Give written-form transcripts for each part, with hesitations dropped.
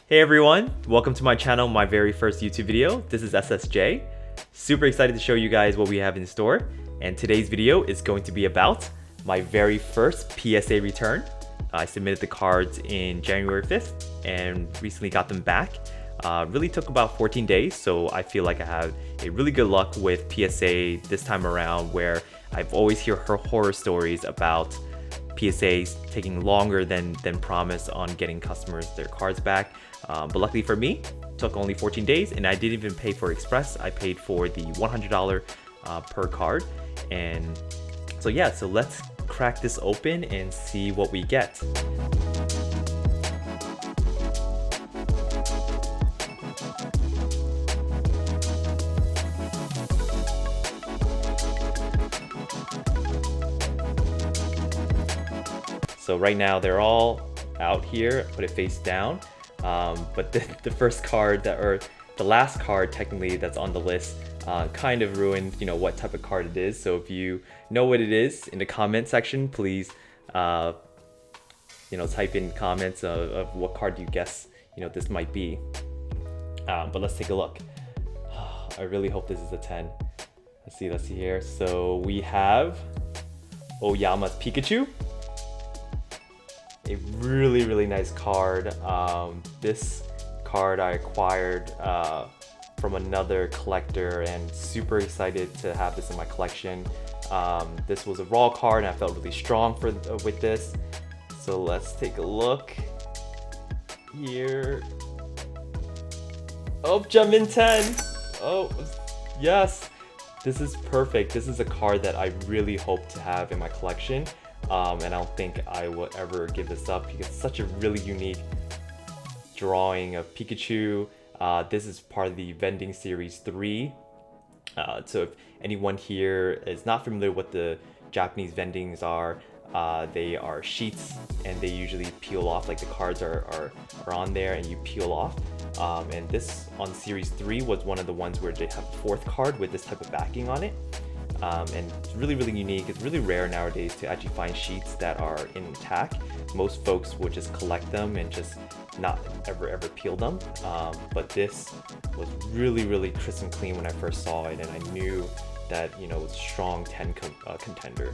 Hey everyone, welcome to my channel, my very first YouTube video. This is SSJ. Super excited to show you guys what we have in store. And today's video is going to be about my very first PSA return. I submitted the cards in January 5th and recently got them back. Really took about 14 days, so I feel like I have a really good luck with PSA this time around, where I've always heard horror stories about PSAs taking longer than promised on getting customers their cards back. But luckily for me, it took only 14 days and I didn't even pay for Express. I paid for the $100 per card. And so yeah, so let's crack this open and see what we get. So right now they're all out here, put it face down. But the first card or the last card technically that's on the list kind of ruined, what type of card it is. So if you know what it is in the comment section, please, type in comments of what card you guess, this might be. But let's take a look. I really hope this is a 10. Let's see here. So we have Oyama's Pikachu. A really nice card. This card I acquired from another collector and super excited to have this in my collection. This was a raw card and I felt really strong with this. So let's take a look here. Oh, Gemin 10. Oh, yes. This is perfect. This is a card that I really hope to have in my collection. And I don't think I will ever give this up because it's such a really unique drawing of Pikachu. This is part of the Vending Series 3. So if anyone here is not familiar with the Japanese vendings are, they are sheets and they usually peel off, like the cards are on there and you peel off. And this on Series 3 was one of the ones where they have a fourth card with this type of backing on it. And it's really unique. It's really rare nowadays to actually find sheets that are intact. Most folks would just collect them and just not ever peel them. But this was really crisp and clean when I first saw it, and I knew that it was a strong 10 contender.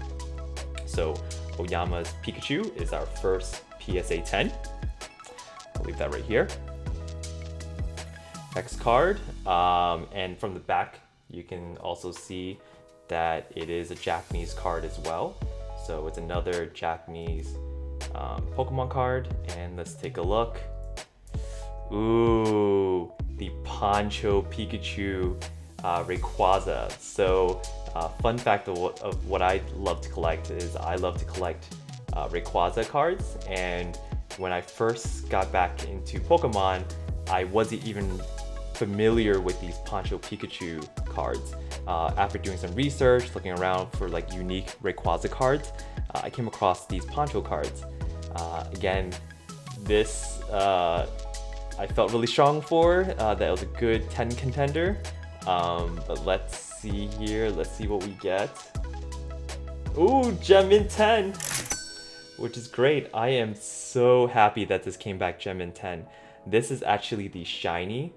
So Oyama's Pikachu is our first PSA 10. I'll leave that right here. Next card, and from the back you can also see that it is a Japanese card as well. So it's another Japanese Pokemon card, and let's take a look. Ooh, the Poncho Pikachu Rayquaza. So fun fact of what I love to collect is I love to collect Rayquaza cards, and when I first got back into Pokemon, I wasn't even familiar with these Poncho Pikachu cards. After doing some research, looking around for like unique Rayquaza cards, I came across these Poncho cards. Again, this I felt really strong for, that it was a good 10 contender. But let's see here, let's see what we get. Ooh, Gemin 10, which is great. I am so happy that this came back Gemin 10. This is actually the shiny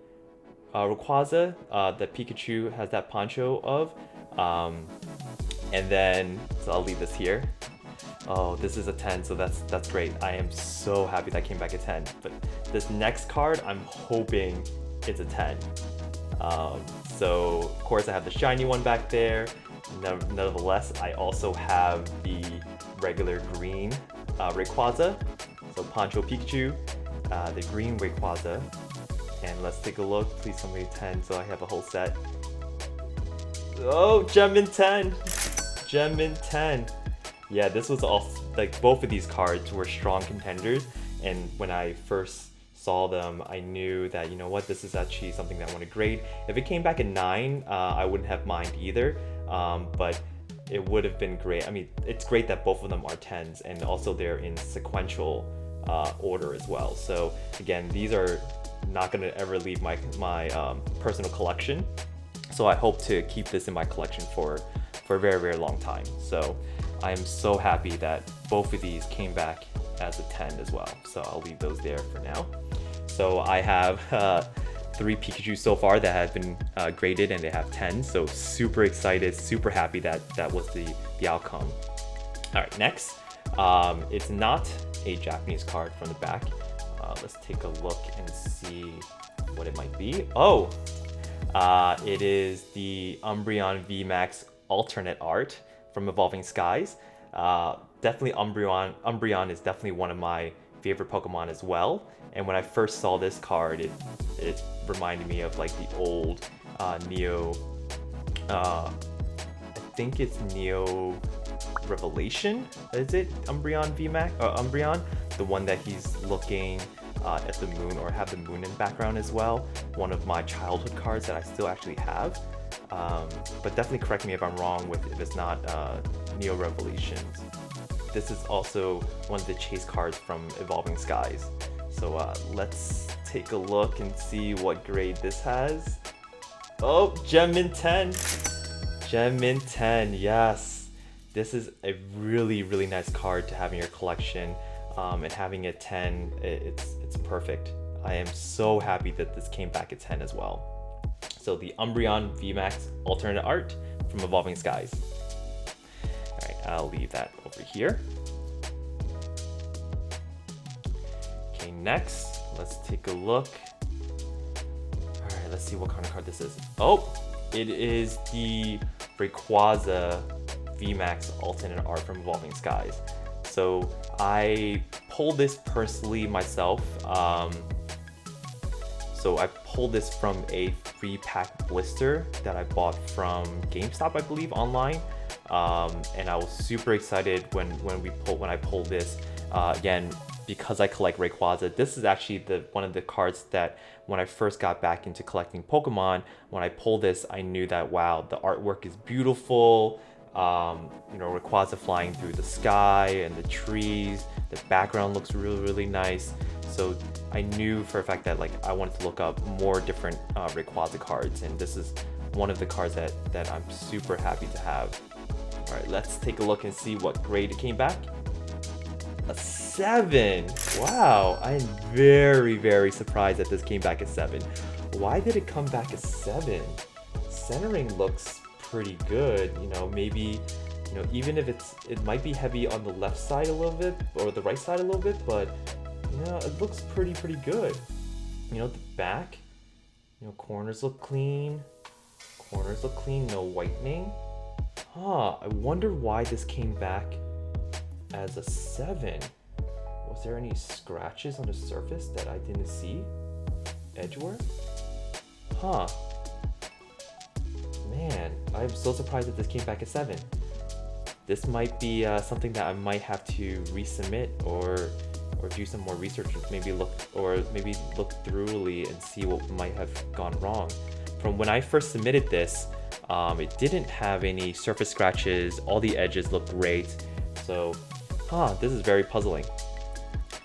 Rayquaza that Pikachu has that poncho of, and then so I'll leave this here. Oh, this is a 10, so that's great. I am so happy that came back a 10. But this next card, I'm hoping it's a 10. So of course I have the shiny one back there. Nevertheless, I also have the regular green Rayquaza. So Poncho Pikachu, the green Rayquaza. And let's take a look. Please tell me 10, so I have a whole set. Oh, Gemin 10! Gemin 10! Yeah, this was all, like, both of these cards were strong contenders, and when I first saw them, I knew that, this is actually something that I want to grade. If it came back at 9, I wouldn't have mind either, but it would have been great. I mean, it's great that both of them are 10s, and also they're in sequential order as well. So again, these are not going to ever leave my personal collection, so I hope to keep this in my collection for a very long time. So I am so happy that both of these came back as a 10 as well, so I'll leave those there for now. So I have 3 Pikachu so far that have been graded, and they have 10. So super excited, super happy that that was the outcome. All right, next, it's not a Japanese card from the back. Let's take a look and see what it might be. Oh, it is the Umbreon VMAX alternate art from Evolving Skies. Definitely Umbreon is definitely one of my favorite Pokemon as well. And when I first saw this card, it reminded me of like the old Neo, I think it's Neo Revelation, is it? Umbreon VMAX, Umbreon, the one that he's looking at the moon, or have the moon in the background as well. One of my childhood cards that I still actually have. But definitely correct me if I'm wrong if it's not Neo Revelations. This is also one of the chase cards from Evolving Skies. So let's take a look and see what grade this has. Oh, Gem Mint 10. Gem Mint 10, yes. This is a really, really nice card to have in your collection. And having a 10, it's perfect. I am so happy that this came back at 10 as well. So the Umbreon VMAX alternate art from Evolving Skies. All right, I'll leave that over here. Okay, next, let's take a look. All right, let's see what kind of card this is. Oh, it is the Rayquaza VMAX alternate art from Evolving Skies. So I pulled this personally myself. So I pulled this from a 3-pack blister that I bought from GameStop, I believe, online. And I was super excited when I pulled this. Again, because I collect Rayquaza, this is actually one of the cards that when I first got back into collecting Pokemon, when I pulled this, I knew that, wow, the artwork is beautiful. You know, Rayquaza flying through the sky and the trees. The background looks really, really nice. So I knew for a fact that like I wanted to look up more different Rayquaza cards, and this is one of the cards that I'm super happy to have. All right, let's take a look and see what grade it came back. A 7. Wow, I am very, very surprised that this came back at 7. Why did it come back at 7? Centering looks pretty good, you know, maybe, you know, even if it might be heavy on the left side a little bit or the right side a little bit, but you know, it looks pretty good. You know, the back, you know, corners look clean, no whitening. I wonder why this came back as a 7. Was there any scratches on the surface that I didn't see? Edgework? Man, I'm so surprised that this came back at 7. This might be something that I might have to resubmit or do some more research, maybe look thoroughly and see what might have gone wrong. From when I first submitted this, it didn't have any surface scratches. All the edges look great. So, this is very puzzling.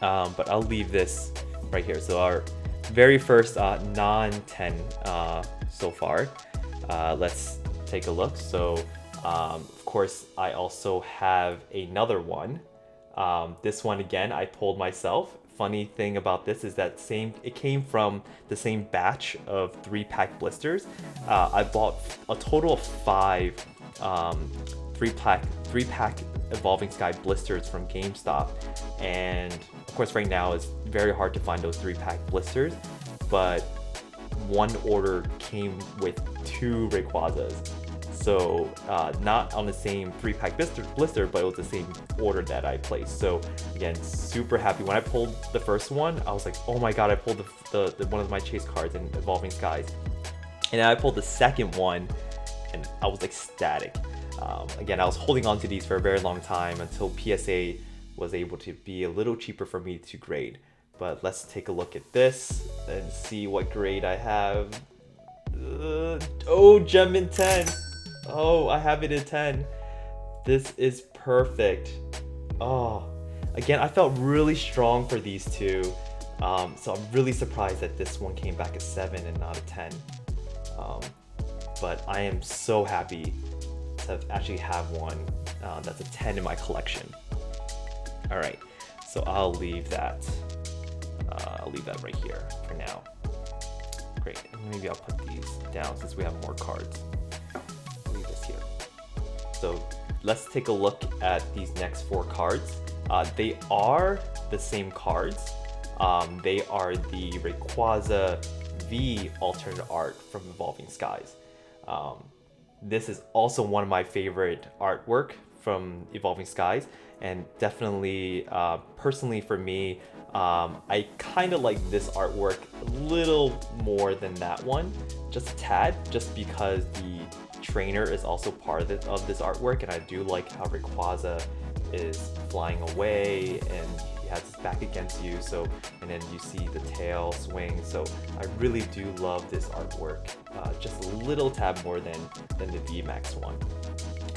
But I'll leave this right here. So our very first non-10 so far. Let's take a look. So, of course, I also have another one. This one again, I pulled myself. Funny thing about this is that it came from the same batch of 3-pack blisters. I bought a total of 5 3-pack Evolving Sky blisters from GameStop, and of course right now it's very hard to find those 3-pack blisters, but one order came with 2 Rayquazas. So not on the same 3-pack blister, but it was the same order that I placed. So again, super happy. When I pulled the first one, I was like, oh my god, I pulled the one of my chase cards in Evolving Skies. And then I pulled the second one, and I was ecstatic. Again, I was holding on to these for a very long time until PSA was able to be a little cheaper for me to grade. But let's take a look at this and see what grade I have. Oh, Gem in 10. Oh, I have it in 10. This is perfect. Oh, again, I felt really strong for these two. So I'm really surprised that this one came back at 7 and not a 10. But I am so happy to actually have one that's a 10 in my collection. All right, so I'll leave that I'll leave that right here for now. Great, and maybe I'll put these down since we have more cards. I'll leave this here. So let's take a look at these next 4 cards. They are the same cards. They are the Rayquaza V alternate art from Evolving Skies. This is also one of my favorite artwork from Evolving Skies, and definitely, personally for me, I kind of like this artwork a little more than that one, just a tad, just because the trainer is also part of this artwork, and I do like how Rayquaza is flying away and he has his back against you, so, and then you see the tail swing. So I really do love this artwork, just a little tad more than the VMAX one.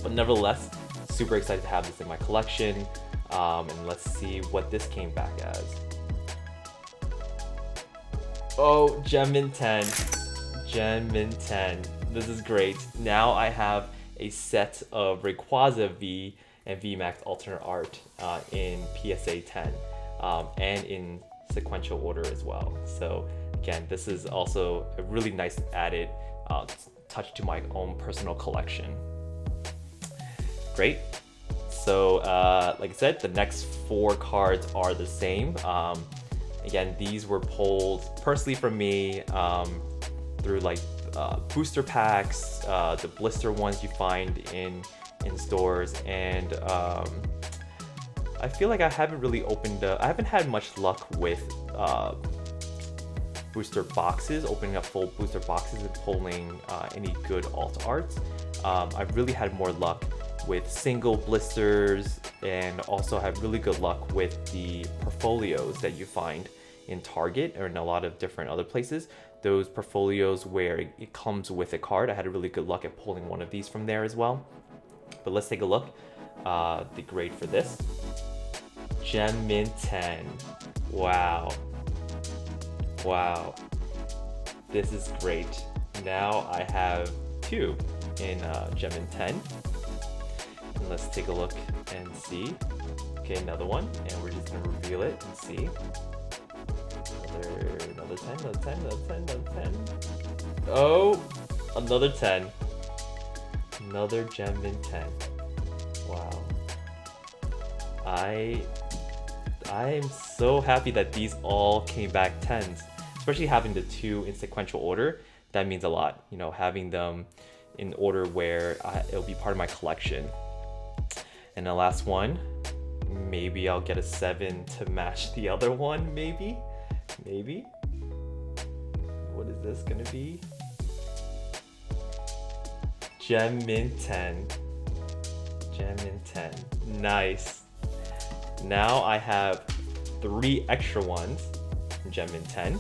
But nevertheless, super excited to have this in my collection, and let's see what this came back as. Oh, Gem Mint 10. Gem Mint 10. This is great. Now I have a set of Rayquaza V and VMAX alternate art in PSA 10 and in sequential order as well. So again, this is also a really nice added touch to my own personal collection. Great. So like I said, the next 4 cards are the same. Again, these were pulled personally from me through like booster packs, the blister ones you find in stores, and I feel like I haven't really I haven't had much luck with booster boxes, opening up full booster boxes and pulling any good alt arts. I've really had more luck with single blisters, and also have really good luck with the portfolios that you find in Target or in a lot of different other places. Those portfolios where it comes with a card, I had a really good luck at pulling one of these from there as well. But let's take a look. The grade for this. Gem Mint 10. Wow. Wow. This is great. Now I have 2 in Gem Mint 10. And let's take a look and see. Okay, another one. And we're just going to reveal it and see. Another 10, another 10, another 10, another 10. Oh, another 10. Another Gem Mint 10. Wow. I am so happy that these all came back 10s, especially having the 2 in sequential order. That means a lot, you know, having them in order where it'll be part of my collection. And the last one, maybe I'll get a 7 to match the other one, maybe. What is this gonna be? Gem Mint 10. Gem Mint 10. Nice. Now I have 3 extra ones in Gem Mint 10.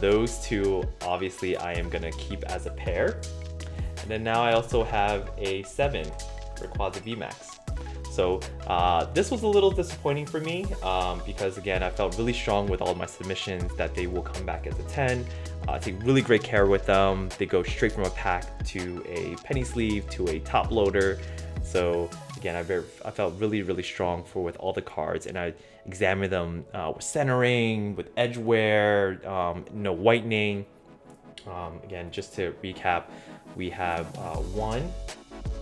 Those 2, obviously, I am gonna keep as a pair. And then now I also have a 7 Rayquaza VMAX. So this was a little disappointing for me because, again, I felt really strong with all of my submissions that they will come back as a 10. I take really great care with them. They go straight from a pack to a penny sleeve to a top loader. So again, I felt really, really strong with all the cards, and I examined them with centering, with edge wear, no whitening. Again, just to recap, we have 1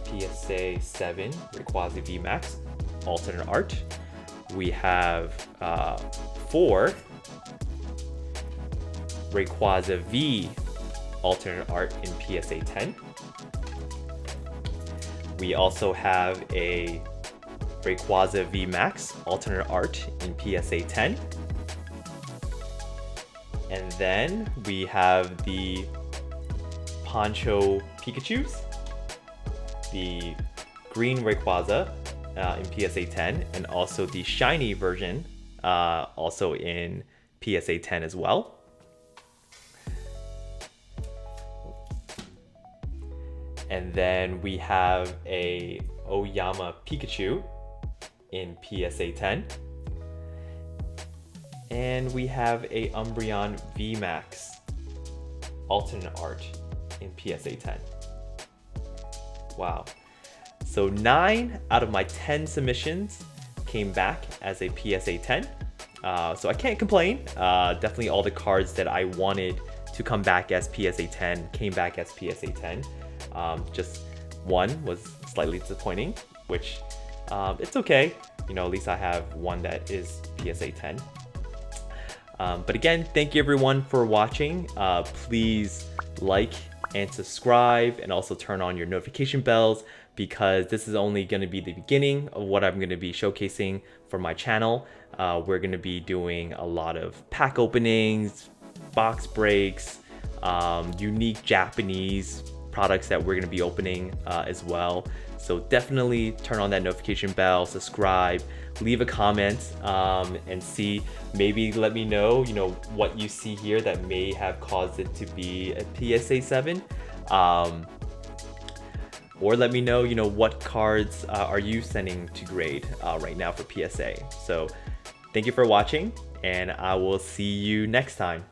PSA 7 Rayquaza VMAX alternate art. We have 4 Rayquaza V alternate art in PSA 10. We also have a Rayquaza VMAX alternate art in PSA 10. And then we have the Poncho Pikachus, the green Rayquaza in PSA 10, and also the shiny version also in PSA 10 as well. And then we have a Oyama Pikachu in PSA 10. And we have a Umbreon VMAX alternate art in PSA 10. Wow. So 9 out of my 10 submissions came back as a PSA 10. So I can't complain. Definitely all the cards that I wanted to come back as PSA 10 came back as PSA 10. Just one was slightly disappointing, which it's okay. You know, at least I have one that is PSA 10. But again, thank you everyone for watching. Please like and subscribe, and also turn on your notification bells, because this is only going to be the beginning of what I'm going to be showcasing for my channel. We're going to be doing a lot of pack openings, box breaks, unique Japanese products that we're going to be opening as well. So definitely turn on that notification bell, subscribe, leave a comment, and see, maybe let me know, you know, what you see here that may have caused it to be a PSA 7. Or let me know, you know, what cards are you sending to grade right now for PSA. So thank you for watching, and I will see you next time.